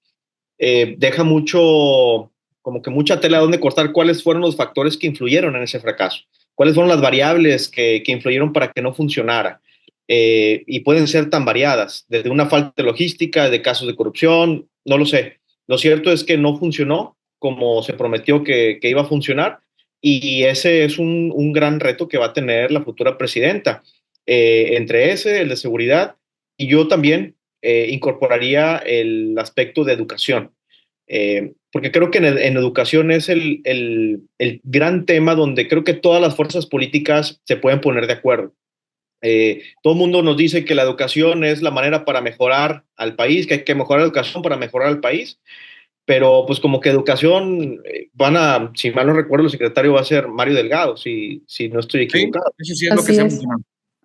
deja mucho, como que mucha tela donde cortar cuáles fueron los factores que influyeron en ese fracaso, cuáles fueron las variables que influyeron para que no funcionara. Y pueden ser tan variadas, desde una falta de logística, de casos de corrupción, no lo sé. Lo cierto es que no funcionó como se prometió que iba a funcionar, y ese es un gran reto que va a tener la futura presidenta. Entre ese, el de seguridad, y yo también incorporaría el aspecto de educación, porque creo que en educación es el gran tema donde creo que todas las fuerzas políticas se pueden poner de acuerdo. Todo el mundo nos dice que la educación es la manera para mejorar al país, que hay que mejorar la educación para mejorar al país, pero pues como que educación si mal no recuerdo, el secretario va a ser Mario Delgado, si no estoy Sí, equivocado. eso sí es lo que se ha mencionado.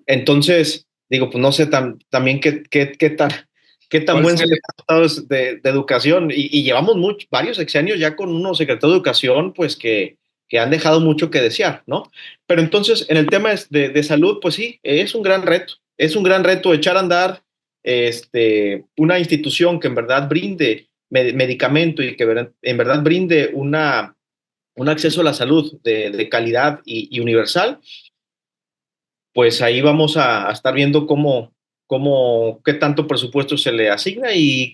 Entonces, digo, pues no sé también qué tan buen secretario de educación, y llevamos varios sexenios ya con unos secretarios de educación, pues que han dejado mucho que desear, ¿no? Pero entonces, en el tema de salud, pues sí, es un gran reto echar a andar una institución que en verdad brinde medicamento y que en verdad brinde un acceso a la salud de calidad y universal. Pues ahí vamos a estar viendo qué tanto presupuesto se le asigna y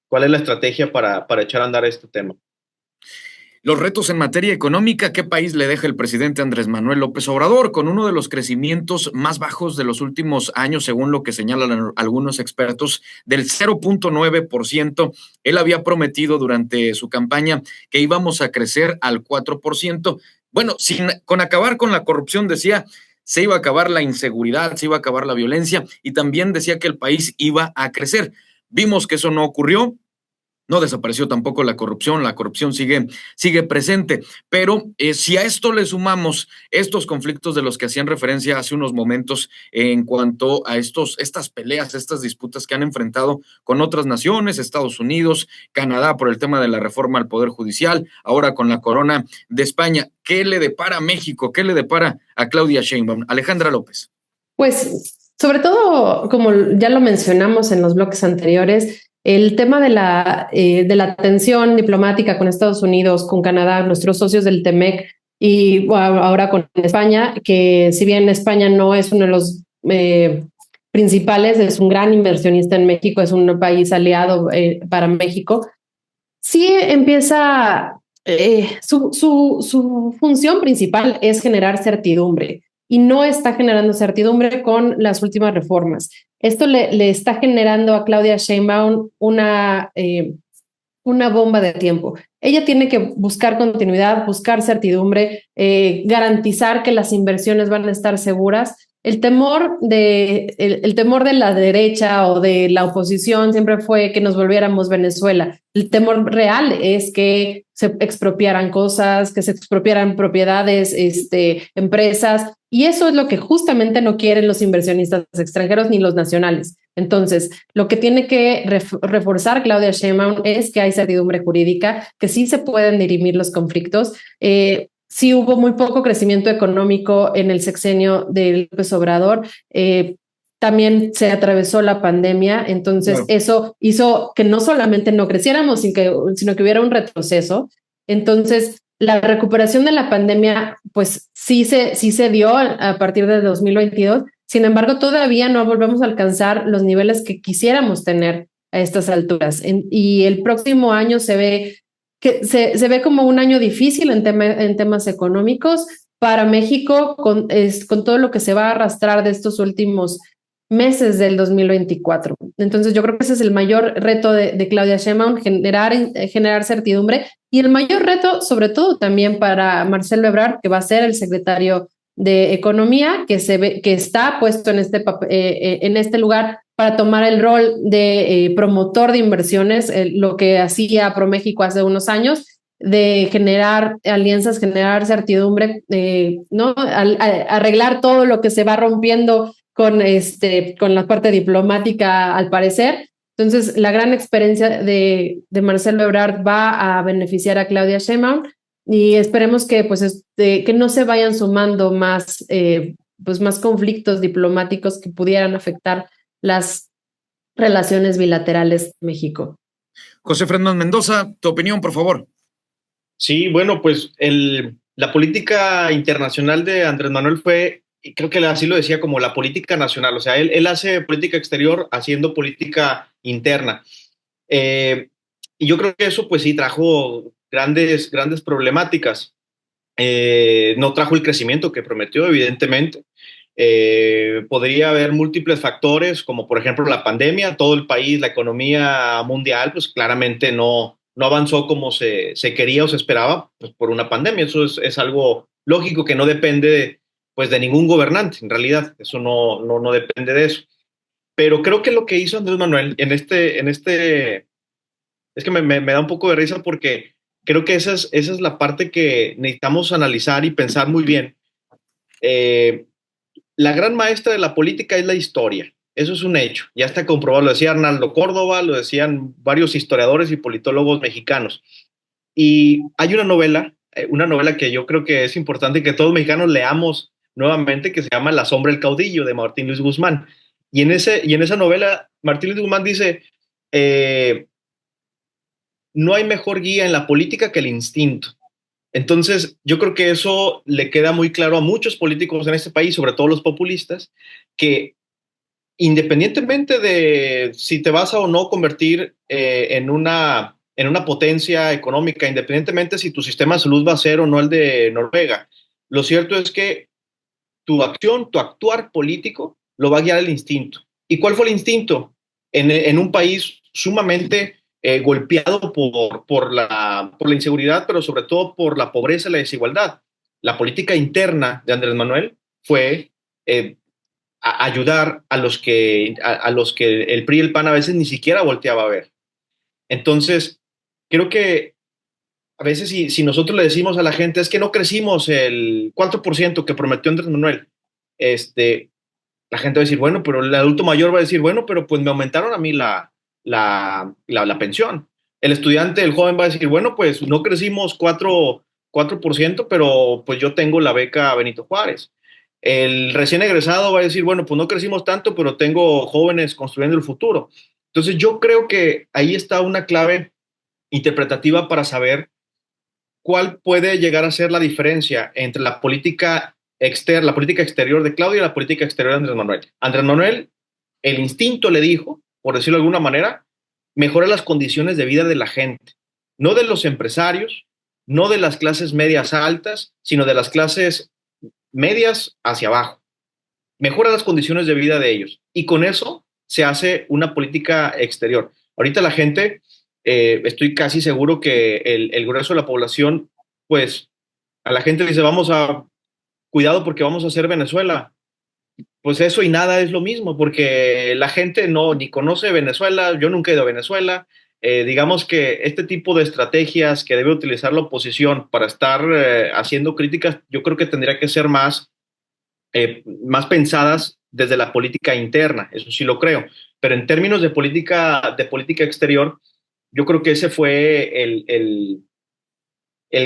cuál es la estrategia para echar a andar este tema. Los retos en materia económica, ¿qué país le deja el presidente Andrés Manuel López Obrador? Con uno de los crecimientos más bajos de los últimos años, según lo que señalan algunos expertos, del 0.9%. Él había prometido durante su campaña que íbamos a crecer al 4%. Bueno, con acabar con la corrupción, decía, se iba a acabar la inseguridad, se iba a acabar la violencia, y también decía que el país iba a crecer. Vimos que eso no ocurrió. No desapareció tampoco la corrupción sigue presente, pero si a esto le sumamos estos conflictos de los que hacían referencia hace unos momentos, en cuanto a estas peleas, estas disputas que han enfrentado con otras naciones, Estados Unidos, Canadá, por el tema de la reforma al Poder Judicial, ahora con la corona de España, ¿qué le depara a México? ¿Qué le depara a Claudia Sheinbaum? Alejandra López. Pues, sobre todo, como ya lo mencionamos en los bloques anteriores, el tema de la tensión diplomática con Estados Unidos, con Canadá, nuestros socios del TEMEC, y ahora con España, que si bien España no es uno de los principales, es un gran inversionista en México, es un país aliado para México, sí empieza, su función principal es generar certidumbre, y no está generando certidumbre con las últimas reformas. Esto le está generando a Claudia Sheinbaum una bomba de tiempo. Ella tiene que buscar continuidad, buscar certidumbre, garantizar que las inversiones van a estar seguras. El temor de la derecha o de la oposición siempre fue que nos volviéramos Venezuela. El temor real es que se expropiaran cosas, que se expropiaran propiedades, empresas, y eso es lo que justamente no quieren los inversionistas extranjeros ni los nacionales. Entonces, lo que tiene que reforzar Claudia Sheinbaum es que hay certidumbre jurídica, que sí se pueden dirimir los conflictos. Sí hubo muy poco crecimiento económico en el sexenio de López Obrador. También se atravesó la pandemia, entonces eso hizo que no solamente no creciéramos, sino que hubiera un retroceso. Entonces, la recuperación de la pandemia, pues sí se dio a partir de 2022. Sin embargo, todavía no volvemos a alcanzar los niveles que quisiéramos tener a estas alturas. Y el próximo año se ve como un año difícil en temas económicos para México, con todo lo que se va a arrastrar de estos últimos meses del 2024. Entonces yo creo que ese es el mayor reto de Claudia Sheinbaum, generar certidumbre, y el mayor reto sobre todo también para Marcelo Ebrard, que va a ser el secretario de Economía, que está puesto en este lugar para tomar el rol de promotor de inversiones, lo que hacía ProMéxico hace unos años, de generar alianzas, generar certidumbre, ¿no? Arreglar todo lo que se va rompiendo con la parte diplomática, al parecer. Entonces, la gran experiencia de Marcelo Ebrard va a beneficiar a Claudia Sheinbaum, y esperemos que, que no se vayan sumando más conflictos diplomáticos que pudieran afectar las relaciones bilaterales de México. José Fredman Mendoza, tu opinión, por favor. Sí, bueno, pues la política internacional de Andrés Manuel fue, y creo que así lo decía, como la política nacional. O sea, él hace política exterior haciendo política interna. Eh, y yo creo que eso, pues sí, trajo grandes problemáticas. No trajo el crecimiento que prometió, evidentemente. Podría haber múltiples factores, como por ejemplo la pandemia. Todo el país, la economía mundial, pues claramente no avanzó como se quería o se esperaba, pues, por una pandemia. Eso es algo lógico que no depende pues, de ningún gobernante, en realidad. Eso no depende de eso. Pero creo que lo que hizo Andrés Manuel es que me da un poco de risa porque creo que esa es la parte que necesitamos analizar y pensar muy bien. Eh, la gran maestra de la política es la historia. Eso es un hecho. Ya está comprobado. Lo decía Arnaldo Córdoba, lo decían varios historiadores y politólogos mexicanos. Y hay una novela que yo creo que es importante que todos los mexicanos leamos nuevamente, que se llama La sombra del caudillo, de Martín Luis Guzmán. Y en esa novela, Martín Luis Guzmán dice, no hay mejor guía en la política que el instinto. Entonces, yo creo que eso le queda muy claro a muchos políticos en este país, sobre todo los populistas, que independientemente de si te vas a o no convertir en una potencia económica, independientemente si tu sistema de salud va a ser o no el de Noruega, lo cierto es que tu acción, tu actuar político, lo va a guiar el instinto. ¿Y cuál fue el instinto? En un país sumamente golpeado por la inseguridad, pero sobre todo por la pobreza y la desigualdad. La política interna de Andrés Manuel fue ayudar a los que el PRI y el PAN a veces ni siquiera volteaba a ver. Entonces, creo que a veces si nosotros le decimos a la gente es que no crecimos el 4% que prometió Andrés Manuel, la gente va a decir, bueno, pero el adulto mayor va a decir, bueno, pero pues me aumentaron a mí la pensión. El estudiante, el joven va a decir, bueno, pues no crecimos 4%, pero pues yo tengo la beca Benito Juárez. El recién egresado va a decir, bueno, pues no crecimos tanto, pero tengo jóvenes construyendo el futuro. Entonces yo creo que ahí está una clave interpretativa para saber cuál puede llegar a ser la diferencia entre la política externa, la política exterior de Claudia y la política exterior de Andrés Manuel. Andrés Manuel, el instinto le dijo, por decirlo de alguna manera, mejora las condiciones de vida de la gente, no de los empresarios, no de las clases medias altas, sino de las clases medias hacia abajo. Mejora las condiciones de vida de ellos. Y con eso se hace una política exterior. Ahorita la gente, estoy casi seguro que el grueso de la población, pues a la gente le dice, cuidado porque vamos a hacer Venezuela. Pues eso y nada es lo mismo, porque la gente no ni conoce Venezuela, yo nunca he ido a Venezuela. Digamos que este tipo de estrategias que debe utilizar la oposición para estar haciendo críticas, yo creo que tendría que ser más pensadas desde la política interna, eso sí lo creo. Pero en términos de política exterior, yo creo que ese fue el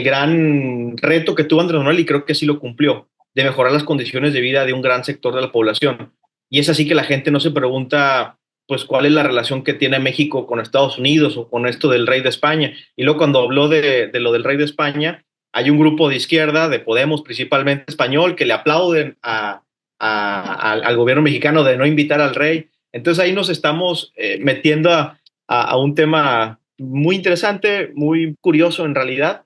gran reto que tuvo Andrés Manuel y creo que sí lo cumplió, de mejorar las condiciones de vida de un gran sector de la población. Y es así que la gente no se pregunta, pues, cuál es la relación que tiene México con Estados Unidos o con esto del rey de España. Y luego cuando habló de lo del rey de España, hay un grupo de izquierda, de Podemos principalmente español, que le aplauden al gobierno mexicano de no invitar al rey. Entonces ahí nos estamos metiendo a un tema muy interesante, muy curioso en realidad,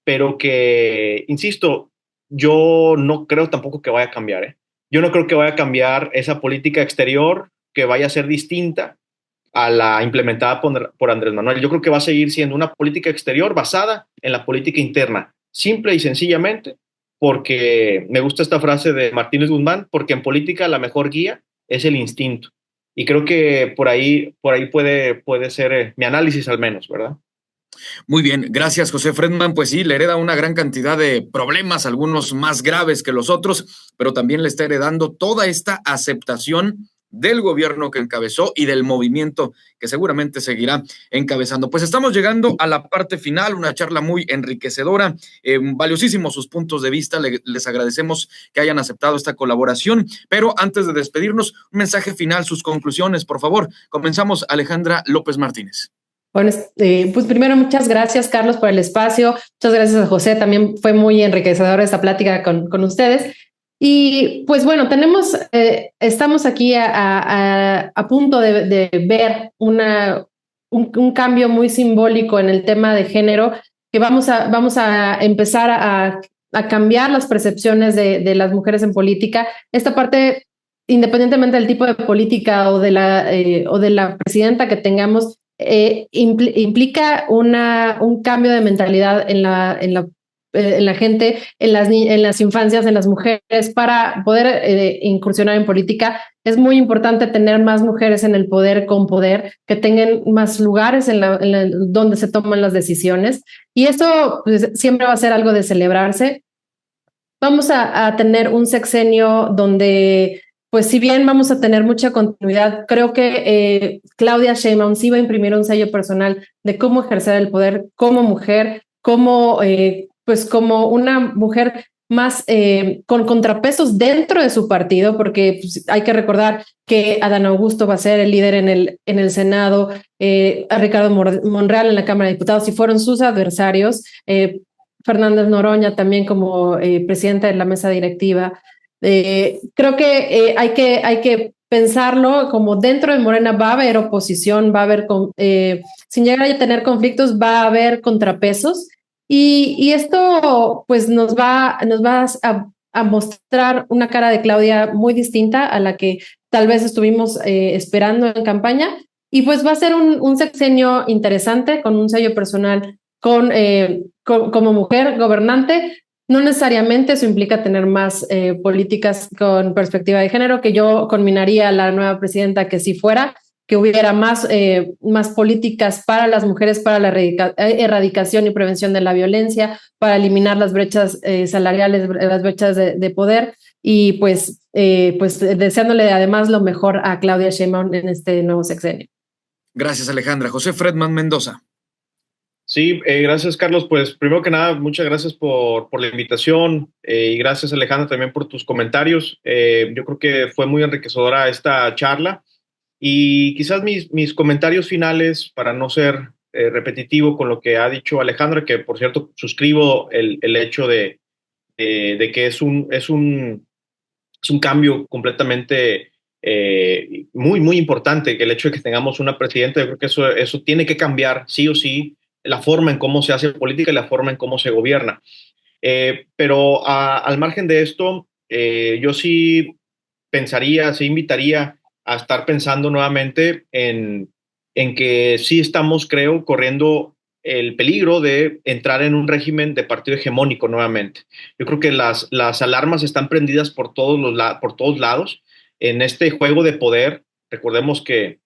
pero que, insisto, yo no creo tampoco que vaya a cambiar, ¿eh? Yo no creo que vaya a cambiar esa política exterior, que vaya a ser distinta a la implementada por Andrés Manuel. Yo creo que va a seguir siendo una política exterior basada en la política interna, simple y sencillamente, porque me gusta esta frase de Martínez Guzmán, porque en política la mejor guía es el instinto. Y creo que por ahí puede ser mi análisis al menos, ¿verdad? Muy bien, gracias José Fredman. Pues sí, le hereda una gran cantidad de problemas, algunos más graves que los otros, pero también le está heredando toda esta aceptación del gobierno que encabezó y del movimiento que seguramente seguirá encabezando. Pues estamos llegando a la parte final, una charla muy enriquecedora, valiosísimos sus puntos de vista, les agradecemos que hayan aceptado esta colaboración, pero antes de despedirnos, un mensaje final, sus conclusiones, por favor. Comenzamos, Alejandra López Martínez. Bueno, pues primero muchas gracias, Carlos, por el espacio. Muchas gracias a José, también fue muy enriquecedora esta plática con ustedes. Y pues bueno, estamos aquí a punto de ver un cambio muy simbólico en el tema de género, que vamos a empezar a cambiar las percepciones de las mujeres en política. Esta parte, independientemente del tipo de política o de la presidenta que tengamos, implica un cambio de mentalidad en la gente, en las infancias, en las mujeres, para poder incursionar en política. Es muy importante tener más mujeres en el poder con poder, que tengan más lugares donde se toman las decisiones. Y esto pues, siempre va a ser algo de celebrarse. Vamos a tener un sexenio donde, pues si bien vamos a tener mucha continuidad, creo que Claudia Sheinbaum sí va a imprimir un sello personal de cómo ejercer el poder como mujer, pues como una mujer más con contrapesos dentro de su partido, porque pues, hay que recordar que Adán Augusto va a ser el líder en el Senado, a Ricardo Monreal en la Cámara de Diputados, y fueron sus adversarios. Fernández Noroña también como presidenta de la mesa directiva. Creo que hay que pensarlo como dentro de Morena va a haber oposición, va a haber, sin llegar a tener conflictos, va a haber contrapesos. Y esto pues nos va a mostrar una cara de Claudia muy distinta a la que tal vez estuvimos esperando en campaña. Y pues va a ser un sexenio interesante, con un sello personal como mujer gobernante. No necesariamente eso implica tener más políticas con perspectiva de género, que yo conminaría a la nueva presidenta que si fuera, que hubiera más políticas para las mujeres, para la erradicación y prevención de la violencia, para eliminar las brechas salariales, las brechas de poder, y pues deseándole además lo mejor a Claudia Sheinbaum en este nuevo sexenio. Gracias, Alejandra. José Fredman Mendoza. Sí, gracias, Carlos. Pues primero que nada, muchas gracias por la invitación y gracias, Alejandra, también por tus comentarios. Yo creo que fue muy enriquecedora esta charla y quizás mis comentarios finales, para no ser repetitivo con lo que ha dicho Alejandra, que por cierto suscribo el hecho de que es un cambio completamente muy, muy importante, que el hecho de que tengamos una presidenta. Yo creo que eso tiene que cambiar sí o sí la forma en cómo se hace política y la forma en cómo se gobierna. Pero al margen de esto, yo sí pensaría, sí invitaría a estar pensando nuevamente en que sí estamos, creo, corriendo el peligro de entrar en un régimen de partido hegemónico nuevamente. Yo creo que las alarmas están prendidas por por todos lados en este juego de poder. Recordemos que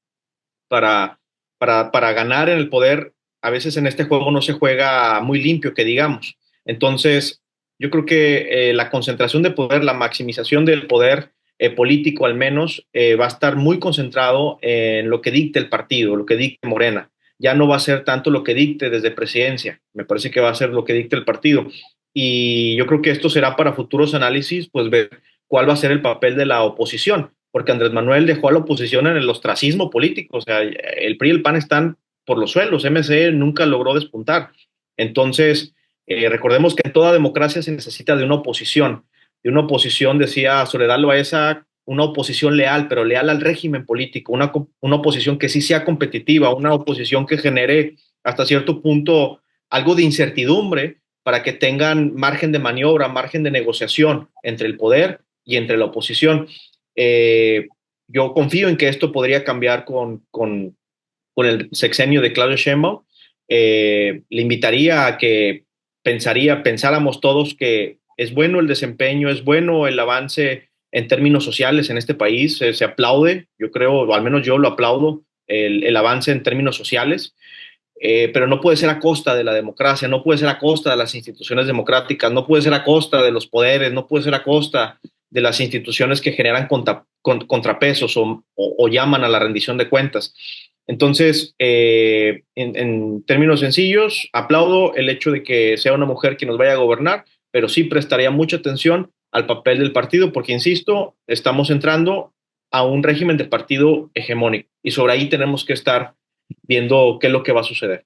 para ganar en el poder, a veces en este juego no se juega muy limpio, que digamos. Entonces, yo creo que la concentración de poder, la maximización del poder político al menos, va a estar muy concentrado en lo que dicte el partido, lo que dicte Morena. Ya no va a ser tanto lo que dicte desde presidencia, me parece que va a ser lo que dicte el partido. Y yo creo que esto será para futuros análisis, pues ver cuál va a ser el papel de la oposición, porque Andrés Manuel dejó a la oposición en el ostracismo político. O sea, el PRI y el PAN están por los suelos, MC nunca logró despuntar. Entonces, recordemos que en toda democracia se necesita de una oposición, decía Soledad Loaesa, una oposición leal, pero leal al régimen político, una oposición que sí sea competitiva, una oposición que genere hasta cierto punto algo de incertidumbre para que tengan margen de maniobra, margen de negociación entre el poder y entre la oposición. Yo confío en que esto podría cambiar con el sexenio de Claudia Sheinbaum. Le invitaría a que pensáramos todos que es bueno el desempeño, es bueno el avance en términos sociales en este país. Se aplaude, yo creo, o al menos yo lo aplaudo, el avance en términos sociales. Pero no puede ser a costa de la democracia, no puede ser a costa de las instituciones democráticas, no puede ser a costa de los poderes, no puede ser a costa de las instituciones que generan contrapesos o llaman a la rendición de cuentas. Entonces, en términos sencillos, aplaudo el hecho de que sea una mujer quien nos vaya a gobernar, pero sí prestaría mucha atención al papel del partido, porque, insisto, estamos entrando a un régimen de partido hegemónico y sobre ahí tenemos que estar viendo qué es lo que va a suceder.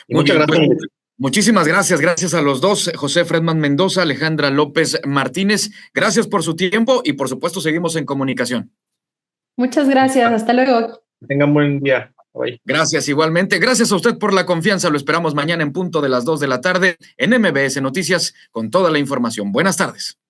Y Muy muchas bien, gracias. pues, muchísimas gracias, gracias a los dos, José Fredman Mendoza, Alejandra López Martínez, gracias por su tiempo y por supuesto seguimos en comunicación. Muchas gracias, hasta luego. Tengan buen día. Bye. Gracias igualmente, gracias a usted por la confianza, lo esperamos mañana en punto de las 2 de la tarde en MBS Noticias con toda la información. Buenas tardes.